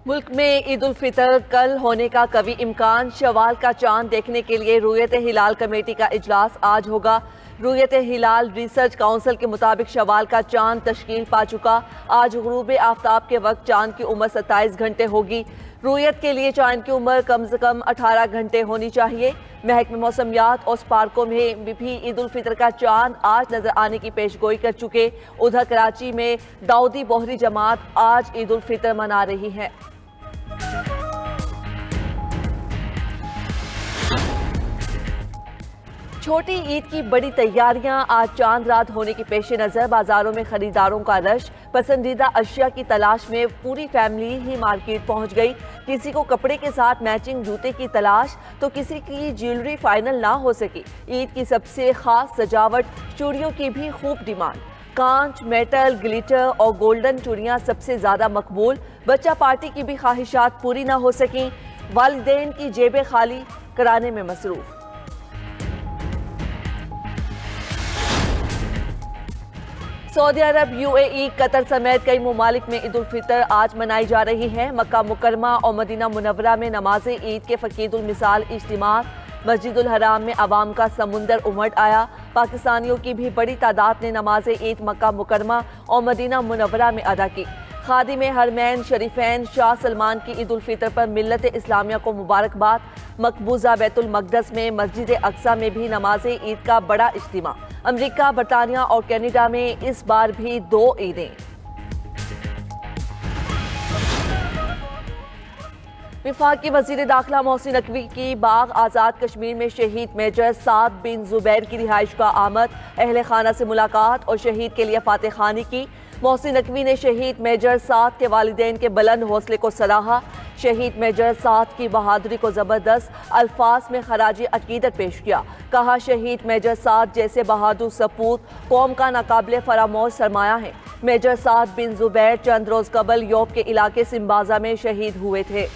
मुल्क में ईद उल फितर कल होने का कभी इम्कान। शवाल का चांद देखने के लिए रुयत हिलाल कमेटी का इजलास आज होगा। रुयत हिलाल रिसर्च काउंसिल के मुताबिक शवाल का चांद तश्कील पा चुका। आज गुरूब आफ्ताब के वक्त चांद की उम्र 27 घंटे होगी। रुयत के लिए चांद की उम्र कम से कम 18 घंटे होनी चाहिए। महकमे मौसमियात और स्पार्को में भी ईद उल फितर का चांद आज नजर आने की पेशगोई कर चुके। उधर कराची में दाऊदी बोहरी जमात आज ईद उल फितर मना रही है। छोटी ईद की बड़ी तैयारियां। आज चांद रात होने के पेश नज़र बाजारों में खरीदारों का रश। पसंदीदा अशिया की तलाश में पूरी फैमिली ही मार्केट पहुंच गई। किसी को कपड़े के साथ मैचिंग जूते की तलाश तो किसी की ज्वेलरी फाइनल ना हो सकी। ईद की सबसे खास सजावट चूड़ियों की भी खूब डिमांड। कांच, मेटल, ग्लिटर और गोल्डन चूड़ियां सबसे ज्यादा मकबूल। बच्चा पार्टी की भी ख्वाहिशात पूरी ना हो सकी। वालिदैन की जेबें खाली कराने में मसरूफ। सऊदी अरब, यूएई, कतर समेत कई ममालिक में ईद उल फितर आज मनाई जा रही है। मक्का मुकरमा और मदीना मुनव्वरा में नमाज ईद के फकीदुल मिसाल इज्तिमा। मस्जिदुल हराम में अवाम का समुंदर उमड़ आया। पाकिस्तानियों की भी बड़ी तादाद ने नमाज ईद मक्का मुकरमा और मदीना मुनव्वरा में अदा की। खादिम हरमैन शरीफैन शाह सलमान की ईद उल फितर पर मिल्लत इस्लामिया को मुबारकबाद। मकबूजा बैतुल मक़दस में मस्जिद अक्सा में भी नमाज ईद का बड़ा इज्तिमा। अमेरिका, बरतानिया और कनाडा में इस बार भी 2 ईदें। वफाकी वज़ीर दाखिला मोहसिन नकवी की बाग आज़ाद कश्मीर में शहीद मेजर साद बिन जुबैर की रिहाइश का आमद। अहले खाना से मुलाकात और शहीद के लिए फातह खानी की। मोहसिन नकवी ने शहीद मेजर साद के वालिदैन के बुलंद हौसले को सराहा। शहीद मेजर साद की बहादुरी को ज़बरदस्त अल्फाज में खराजी अकीदत पेश किया। कहा, शहीद मेजर साद जैसे बहादुर सपूत कौम का नाकाबिले फरामोश सरमाया है। मेजर साद बिन जुबैर चंद रोज कबल योब के इलाके सिम्बाजा में शहीद हुए थे।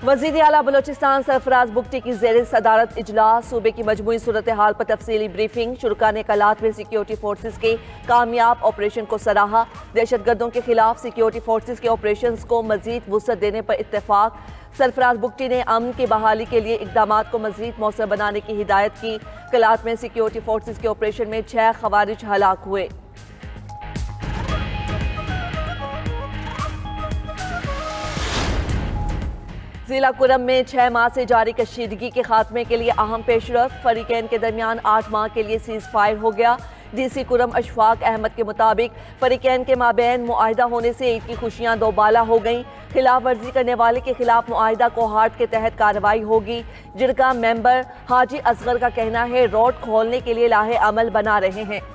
वज़ीर आला बलोचिस्तान सरफराज बुगटी की ज़ेर सदारत इजलास। सूबे की मजमूई सूरत हाल पर तफसीली ब्रीफिंग। शुरका ने कलात में सिक्योरिटी फोर्सेज के कामयाब ऑपरेशन को सराहा। दहशतगर्दों के खिलाफ सिक्योरिटी फोर्सेज के ऑपरेशन को मजीद वुसअत देने पर इत्तेफाक। सरफराज बुगटी ने अमन की बहाली के लिए इकदामात को मजीद मौसर बनाने की हिदायत की। कलात में सिक्योरिटी फोर्सेज के ऑपरेशन में 6 खवारिज हलाक हुए। जिला कुरम में 6 माह से जारी कशीदगी के खात्मे के लिए अहम पेशरफ। फरीकैन के दरमियान 8 माह के लिए सीज फायर हो गया। डीसी कुरम अशफाक अहमद के मुताबिक फरीकैन के माबैन मुआहिदा होने से ईद की खुशियां दोबाला हो गईं। खिलाफ वर्जी करने वाले के खिलाफ मुआहिदा कोहार्ट के तहत कार्रवाई होगी। जिरगा मेंबर हाजी असगर का कहना है रोड खोलने के लिए लाहे अमल बना रहे हैं।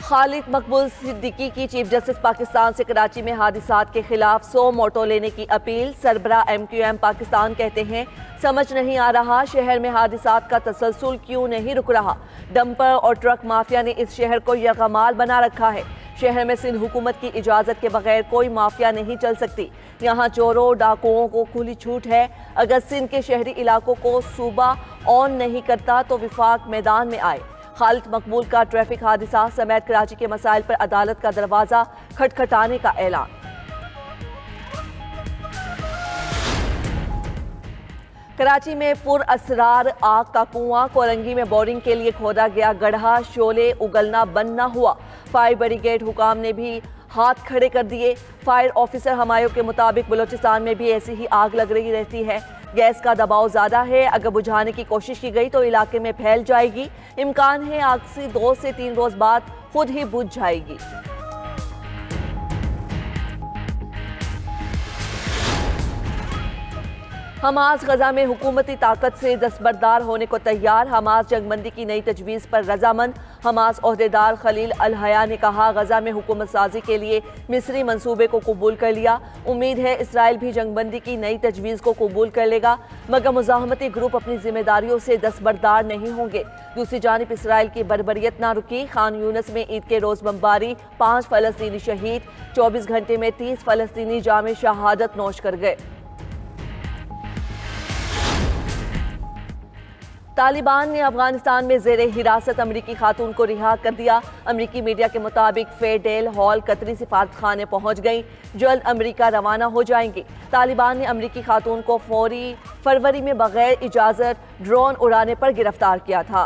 खालिद मकबूल सिद्दीकी की चीफ जस्टिस पाकिस्तान से कराची में हादिसात के खिलाफ 100 मोटो लेने की अपील। सरबरा MQM पाकिस्तान कहते हैं समझ नहीं आ रहा शहर में हादिसात का तसलसल क्यों नहीं रुक रहा। डंपर और ट्रक माफिया ने इस शहर को यरगमाल बना रखा है। शहर में सिंध हुकूमत की इजाज़त के बगैर कोई माफिया नहीं चल सकती। यहाँ चोरों डाकुओं को खुली छूट है। अगर सिंध के शहरी इलाकों को सूबा ऑन नहीं करता तो विफाक मैदान में आए। खालिद मकबूल का ट्रैफिक हादसा समेत कराची के मसाइल पर अदालत का दरवाजा खटखटाने का ऐलान। कराची में पुरअसरार आग का कुआं। कोरंगी में बोरिंग के लिए खोदा गया गड्ढा। शोले उगलना बंद न हुआ। फायर ब्रिगेड हुकाम ने भी हाथ खड़े कर दिए। फायर ऑफिसर हमायों के मुताबिक बलोचिस्तान में भी ऐसी ही आग लग रही रहती है। गैस का दबाव ज़्यादा है। अगर बुझाने की कोशिश की गई तो इलाके में फैल जाएगी। इम्कान है आग से 2 से 3 रोज बाद खुद ही बुझ जाएगी। हमास गजा में हुकूमती ताकत से दस्तबरदार होने को तैयार। हमास जंगबंदी की नई तजवीज़ पर रजामंद। हमास ओहदेदार खलील अल हया ने कहा, गजा में हुकूमत साजी के लिए मिस्री मंसूबे को कबूल कर लिया। उम्मीद है इसराइल भी जंगबंदी की नई तजवीज़ को कबूल कर लेगा, मगर मुजाहमती ग्रुप अपनी जिम्मेदारियों से दस्तबरदार नहीं होंगे। दूसरी जानिब इसराइल की बर्बरियत ना रुकी। खान यूनस में ईद के रोज़ बमबारी, 5 फ़लस्तीनी शहीद। 24 घंटे में 30 फ़लस्तीनी जामे शहादत नोश कर गए। तालिबान ने अफगानिस्तान में ज़ेरे हिरासत अमरीकी खातून को रिहा कर दिया। अमरीकी मीडिया के मुताबिक फेडेल हॉल कतरी सिफारतखाने पहुंच गई, जल्द अमरीका रवाना हो जाएंगी। तालिबान ने अमरीकी खातून को फरवरी में बगैर इजाज़त ड्रोन उड़ाने पर गिरफ्तार किया था।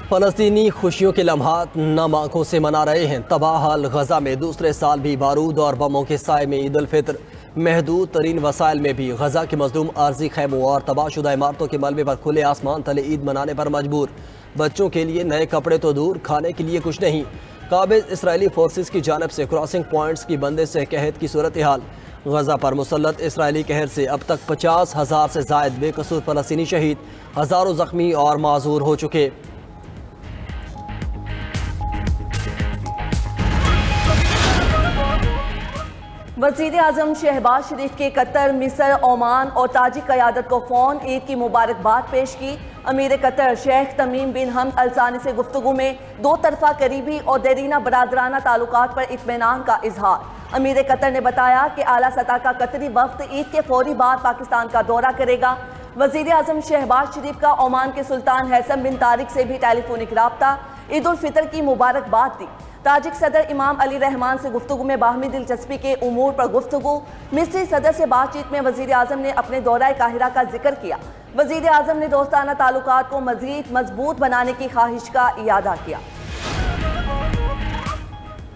फलस्तीनी खुशियों के लम्हात नम आंखों से मना रहे हैं। तबाह हाल गजा में दूसरे साल भी बारूद और बमों के साए में ईद उल फित्र। महदूद तरीन वसाइल में भी गजा के मजलूम आर्जी खैमों और तबाहशुदा इमारतों के मलबे पर खुले आसमान तले ईद मनाने पर मजबूर। बच्चों के लिए नए कपड़े तो दूर, खाने के लिए कुछ नहीं। काबिज इसराइली फोर्सेस की जानब से क्रॉसिंग पॉइंट्स की बंदिश से कहत की सूरत हाल। गजा पर मुसल्लत इसराइली कहर से अब तक 50,000 से जायद बेकसूर फलस्तीनी शहीद, हज़ारों जख्मी और माजूर हो चुके। वज़ीर आज़म शहबाज शरीफ के कतर, मिस्र, ओमान और ताजिक क़यादत को फ़ोन ईद की मुबारकबाद पेश की। अमीर कतर शेख तमीम बिन हमद अल सानी से गुफ्तगू में दो तरफा करीबी और देरीना बरादराना ताल्लुकात पर इत्मीनान का इजहार। अमीर कतर ने बताया कि आला सतह का कतरी वफ्द ईद के फौरी बाद पाकिस्तान का दौरा करेगा। वज़ीर आज़म शहबाज शरीफ का ओमान के सुल्तान हैसम बिन तारिक से भी टेलीफोनिक राब्ता, ईद उल फितर की मुबारकबाद दी। ताजिक सदर इमाम अली रहमान से गुफ्तगू में बाहमी दिलचस्पी के उमूर पर गुफ्तगू। मिस्री सदर से बातचीत में वज़ीर आज़म ने अपने दौरा काहिरा का जिक्र किया। वज़ीर आज़म ने दोस्ताना ताल्लुकात को मज़ीद मजबूत बनाने की ख्वाहिश का इयादा किया।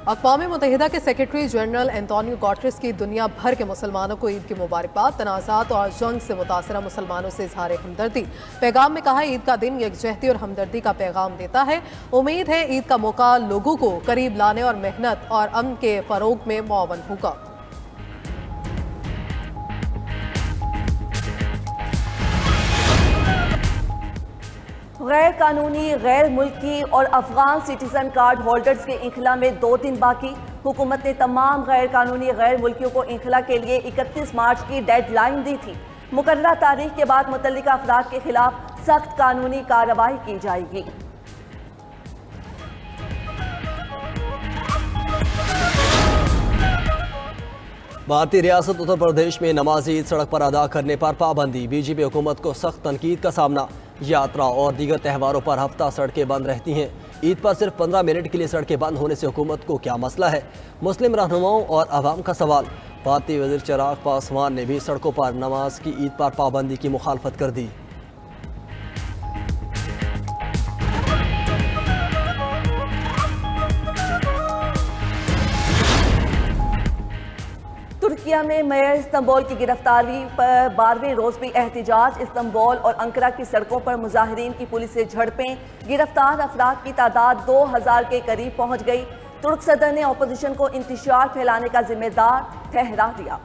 अक़वाम मुत्तहिदा के सेक्रेटरी जनरल एंटोनियो गुटेरेस की दुनिया भर के मुसलमानों को ईद की मुबारकबाद। तनाज़ात और जंग से मुतासरा मुसलमानों से इज़हार हमदर्दी। पैगाम में कहा, ईद का दिन यकजहती और हमदर्दी का पैगाम देता है। उम्मीद है ईद का मौका लोगों को करीब लाने और मेहनत और अमन के फ़रोग में मुआवन होगा। गैर कानूनी, गैर मुल्की और अफगान सिटीजन कार्ड होल्डर्स के इंखला में 2 दिन बाकी। हुकूमत ने तमाम गैर कानूनी गैर मुल्कियों को इंखला के लिए 31 मार्च की डेडलाइन दी थी। मुकर्ररा तारीख के बाद मुतल्लिका अफराद के खिलाफ सख्त कानूनी कार्रवाई की जाएगी। भारतीय रियासत उत्तर प्रदेश में नमाज ईद सड़क पर अदा करने पर पाबंदी। बीजेपी हुकूमत को सख्त तनकीद का सामना। यात्रा और दीगर त्योहारों पर हफ्ता सड़कें बंद रहती हैं। ईद पर सिर्फ 15 मिनट के लिए सड़कें बंद होने से हुकूमत को क्या मसला है? मुस्लिम रहनुमाओं और अवाम का सवाल। भारतीय वज़ीर चिराग पासवान ने भी सड़कों पर नमाज की ईद पर पाबंदी की मुखालफत कर दी। तुर्किया में मेयर इस्तांबुल की गिरफ्तारी पर 12वें रोज भी एहतिजाज। इस्तांबुल और अंकारा की सड़कों पर मुजाहिरीन की पुलिस से झड़पें। गिरफ्तार अफराद की तादाद 2000 के करीब पहुंच गई। तुर्क सदर ने अपोजिशन को इंतशार फैलाने का जिम्मेदार ठहरा दिया।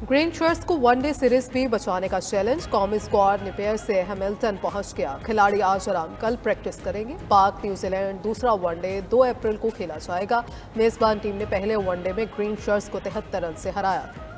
ग्रीन शर्ट्स को वनडे सीरीज भी बचाने का चैलेंज। कौमी स्क्वाड नेपियर से हैमिल्टन पहुंच गया। खिलाड़ी आज आराम कल प्रैक्टिस करेंगे। पाक न्यूजीलैंड दूसरा वनडे 2 अप्रैल को खेला जाएगा। मेजबान टीम ने पहले वनडे में ग्रीन शर्ट्स को 73 रन से हराया था।